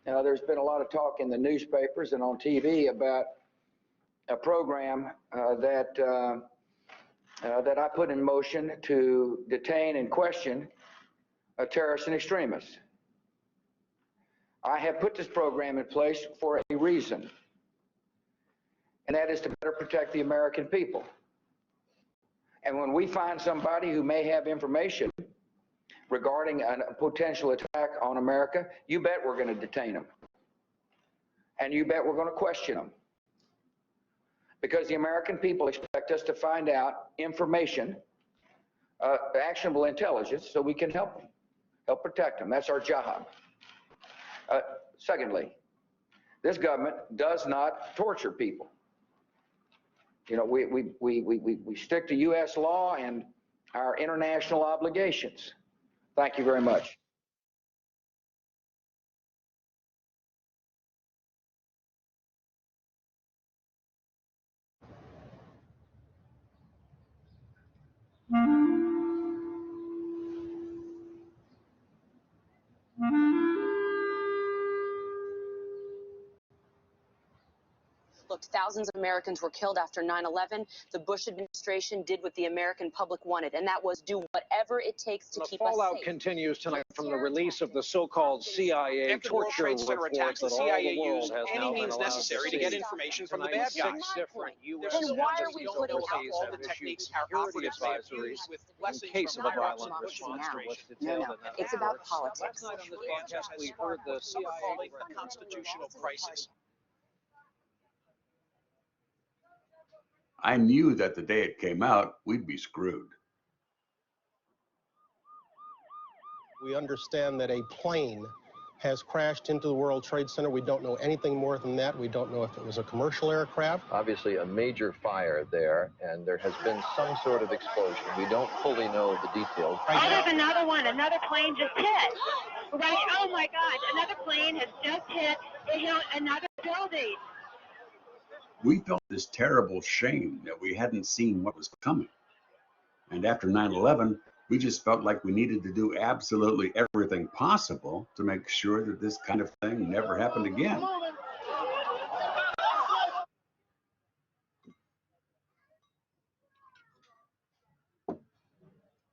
there's been a lot of talk in the newspapers and on TV about a program that I put in motion to detain and question terrorists and extremists. I have put this program in place for a reason, and that is to better protect the American people. And when we find somebody who may have information regarding a potential attack on America, you bet we're going to detain them. And you bet we're going to question them. Because the American people expect us to find out information, actionable intelligence, so we can help them, help protect them. That's our job. Secondly, this government does not torture people. You know, we stick to U.S. law and our international obligations. Thank you very much. Look, thousands of Americans were killed after 9/11. The Bush administration did what the American public wanted, and that was do whatever it takes to keep us safe. The fallout continues tonight from the release of the so-called CIA torture reports the CIA used any means necessary to get information from the bad guys. Then why are we putting out all the techniques our operatives may have used with lessons from not about democracy now? No, it's about politics. Last night on this broadcast, we heard the CIA calling a constitutional crisis. I knew that the day it came out, we'd be screwed. We understand that a plane has crashed into the World Trade Center. We don't know anything more than that. We don't know if it was a commercial aircraft. Obviously a major fire there, and there has been some sort of explosion. We don't fully know the details. Oh, there's another one. Another plane just hit. Right? Oh my God, another plane has just hit. It hit another building. We felt this terrible shame that we hadn't seen what was coming. And after 9/11, we just felt like we needed to do absolutely everything possible to make sure that this kind of thing never happened again.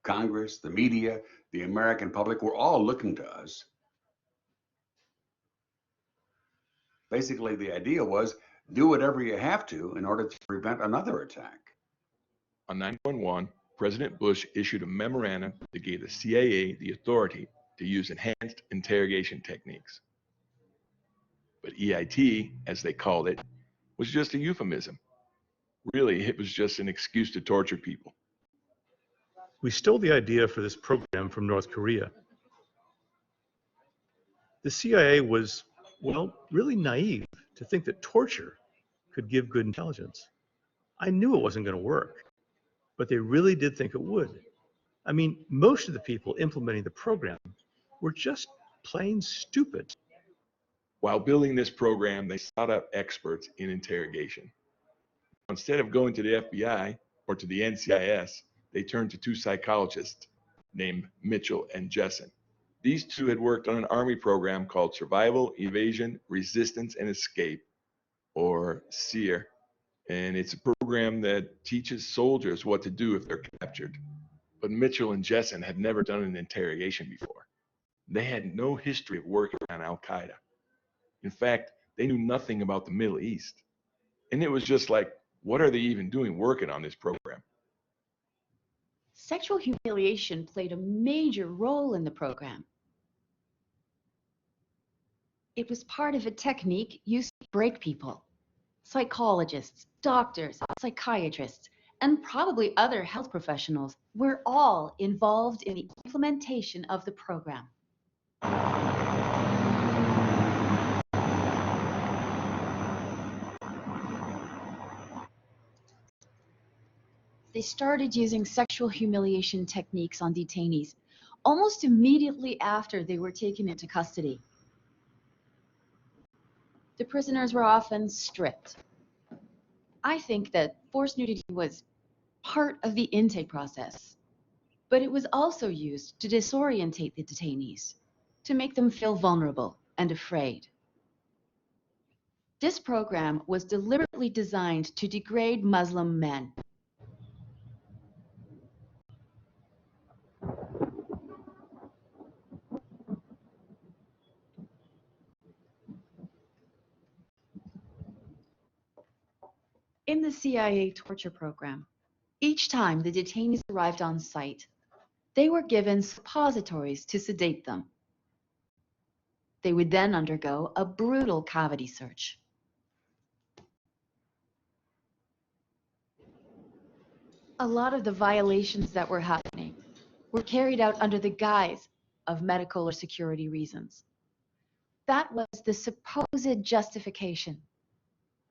Congress, the media, the American public were all looking to us. Basically, the idea was do whatever you have to in order to prevent another attack. On 9/11, President Bush issued a memorandum that gave the CIA the authority to use enhanced interrogation techniques. But EIT, as they called it, was just a euphemism. Really, it was just an excuse to torture people. We stole the idea for this program from North Korea. The CIA was, well, really naive to think that torture could give good intelligence. I knew it wasn't going to work, but they really did think it would. I mean, most of the people implementing the program were just plain stupid. While building this program, they sought out experts in interrogation. Instead of going to the FBI or to the NCIS, they turned to two psychologists named Mitchell and Jessen. These two had worked on an Army program called Survival, Evasion, Resistance, and Escape, or SEER. And it's a program that teaches soldiers what to do if they're captured. But Mitchell and Jessen had never done an interrogation before. They had no history of working on al-Qaeda. In fact, they knew nothing about the Middle East. And it was just like, what are they even doing working on this program? Sexual humiliation played a major role in the program. It was part of a technique used to break people. Psychologists, doctors, psychiatrists, and probably other health professionals were all involved in the implementation of the program. They started using sexual humiliation techniques on detainees almost immediately after they were taken into custody. The prisoners were often stripped. I think that forced nudity was part of the intake process, but it was also used to disorientate the detainees, to make them feel vulnerable and afraid. This program was deliberately designed to degrade Muslim men. In the CIA torture program, each time the detainees arrived on site, they were given suppositories to sedate them. They would then undergo a brutal cavity search. A lot of the violations that were happening were carried out under the guise of medical or security reasons. That was the supposed justification.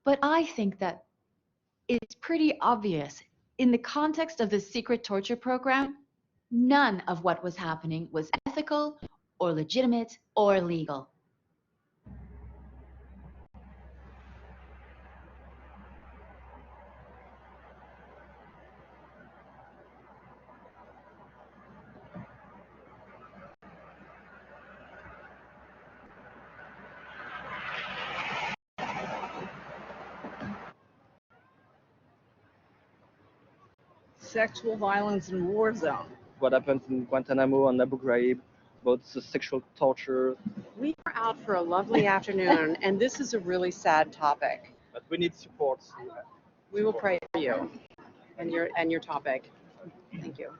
But I think that it's pretty obvious, in the context of the secret torture program, none of what was happening was ethical or legitimate or legal. Sexual violence in war zone. What happened in Guantanamo and Abu Ghraib, about the sexual torture. We are out for a lovely afternoon, and this is a really sad topic. But we need support. We will pray for you and your topic. Thank you.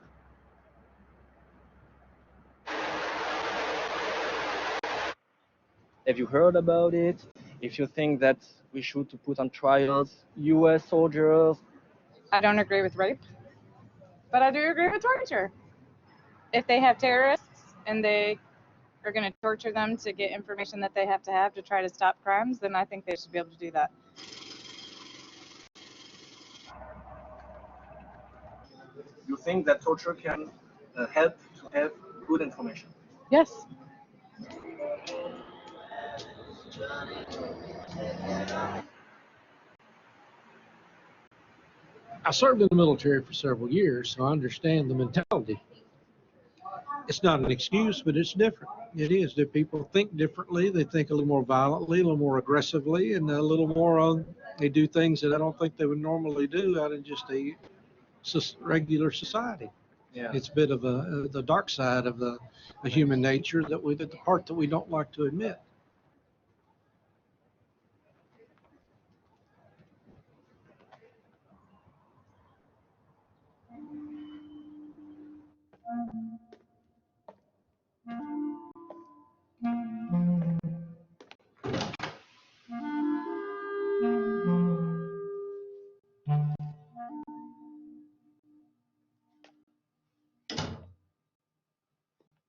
Have you heard about it? If you think that we should put on trials U.S. soldiers. I don't agree with rape, but I do agree with torture. If they have terrorists and they are going to torture them to get information that they have to try to stop crimes, then I think they should be able to do that. You think that torture can help to have good information? Yes. I served in the military for several years, so I understand the mentality. It's not an excuse, but it's different. It is. Do people think differently? They think a little more violently, a little more aggressively, and a little more, they do things that I don't think they would normally do out in just a regular society. Yeah. It's a bit of the dark side of the human nature, the part that we don't like to admit.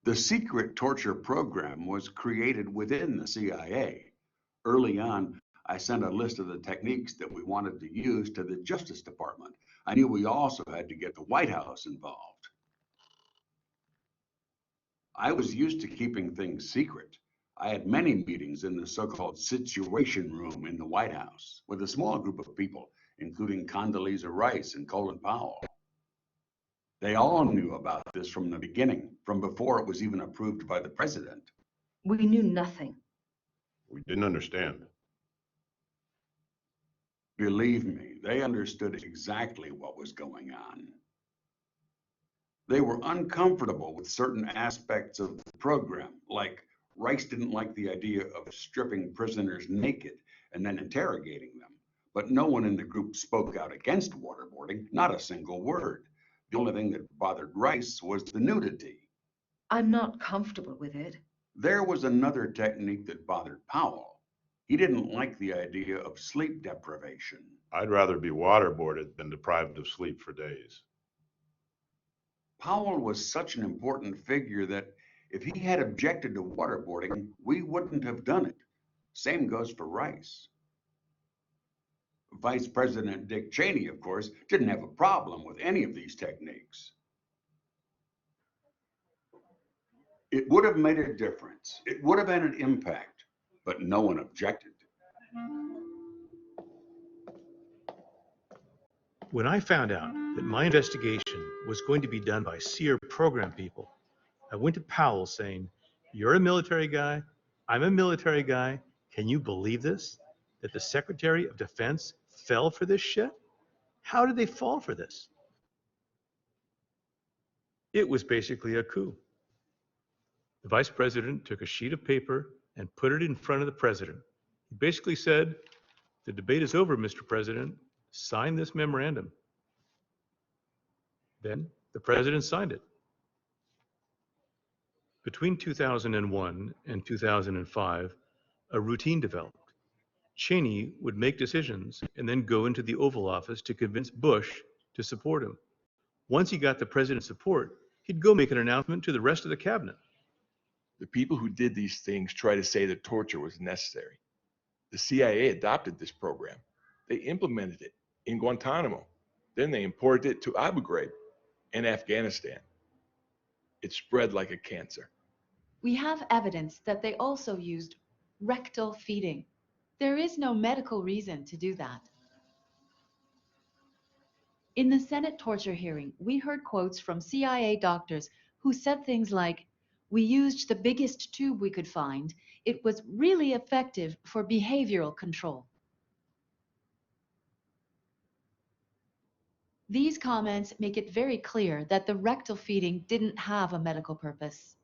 The secret torture program was created within the CIA. Early on, I sent a list of the techniques that we wanted to use to the Justice Department. I knew we also had to get the White House involved. I was used to keeping things secret. I had many meetings in the so-called Situation Room in the White House with a small group of people, including Condoleezza Rice and Colin Powell. They all knew about this from the beginning, from before it was even approved by the president. We knew nothing. We didn't understand. Believe me, they understood exactly what was going on. They were uncomfortable with certain aspects of the program, like Rice didn't like the idea of stripping prisoners naked and then interrogating them. But no one in the group spoke out against waterboarding, not a single word. The only thing that bothered Rice was the nudity. I'm not comfortable with it. There was another technique that bothered Powell. He didn't like the idea of sleep deprivation. I'd rather be waterboarded than deprived of sleep for days. Powell was such an important figure that if he had objected to waterboarding, we wouldn't have done it. Same goes for Rice. Vice President Dick Cheney, of course, didn't have a problem with any of these techniques. It would have made a difference. It would have had an impact, but no one objected. When I found out that my investigation was going to be done by SEER program people, I went to Powell saying, "You're a military guy, I'm a military guy, can you believe this? that the Secretary of Defense fell for this shit? How did they fall for this? It was basically a coup. The vice president took a sheet of paper and put it in front of the president. He basically said, "The debate is over, Mr. President. Sign this memorandum." Then the president signed it. Between 2001 and 2005, a routine developed. Cheney would make decisions and then go into the Oval Office to convince Bush to support him. Once he got the president's support, he'd go make an announcement to the rest of the cabinet. The people who did these things try to say that torture was necessary. The CIA adopted this program. They implemented it in Guantanamo. Then they imported it to Abu Ghraib and Afghanistan. It spread like a cancer. We have evidence that they also used rectal feeding. There is no medical reason to do that. In the Senate torture hearing, we heard quotes from CIA doctors who said things like, "We used the biggest tube we could find. It was really effective for behavioral control." These comments make it very clear that the rectal feeding didn't have a medical purpose.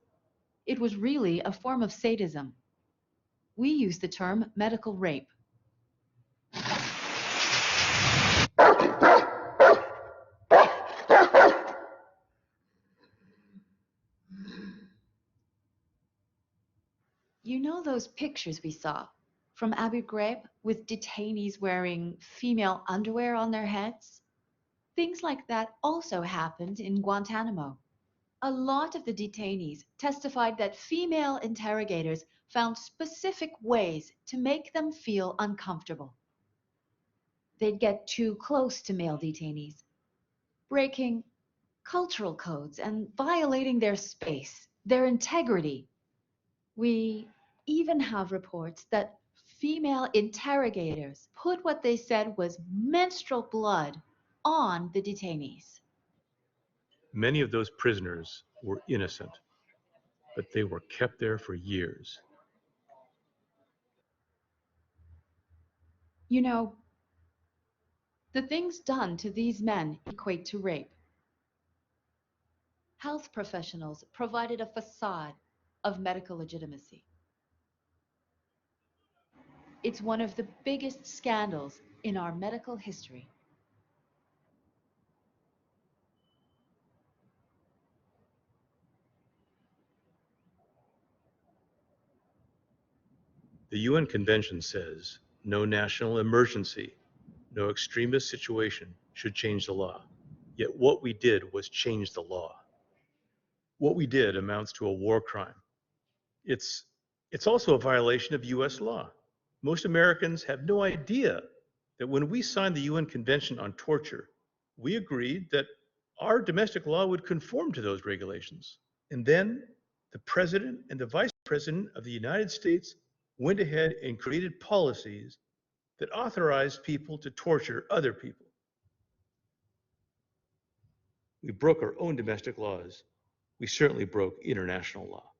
It was really a form of sadism. We use the term medical rape. You know those pictures we saw from Abu Ghraib with detainees wearing female underwear on their heads? Things like that also happened in Guantanamo. A lot of the detainees testified that female interrogators found specific ways to make them feel uncomfortable. They'd get too close to male detainees, breaking cultural codes and violating their space, their integrity. We even have reports that female interrogators put what they said was menstrual blood on the detainees. Many of those prisoners were innocent, but they were kept there for years. You know, the things done to these men equate to rape. Health professionals provided a facade of medical legitimacy. It's one of the biggest scandals in our medical history. The UN Convention says no national emergency, no extremist situation should change the law. Yet what we did was change the law. What we did amounts to a war crime. It's also a violation of US law. Most Americans have no idea that when we signed the UN Convention on Torture, we agreed that our domestic law would conform to those regulations. And then the President and the Vice President of the United States went ahead and created policies that authorized people to torture other people. We broke our own domestic laws. We certainly broke international law.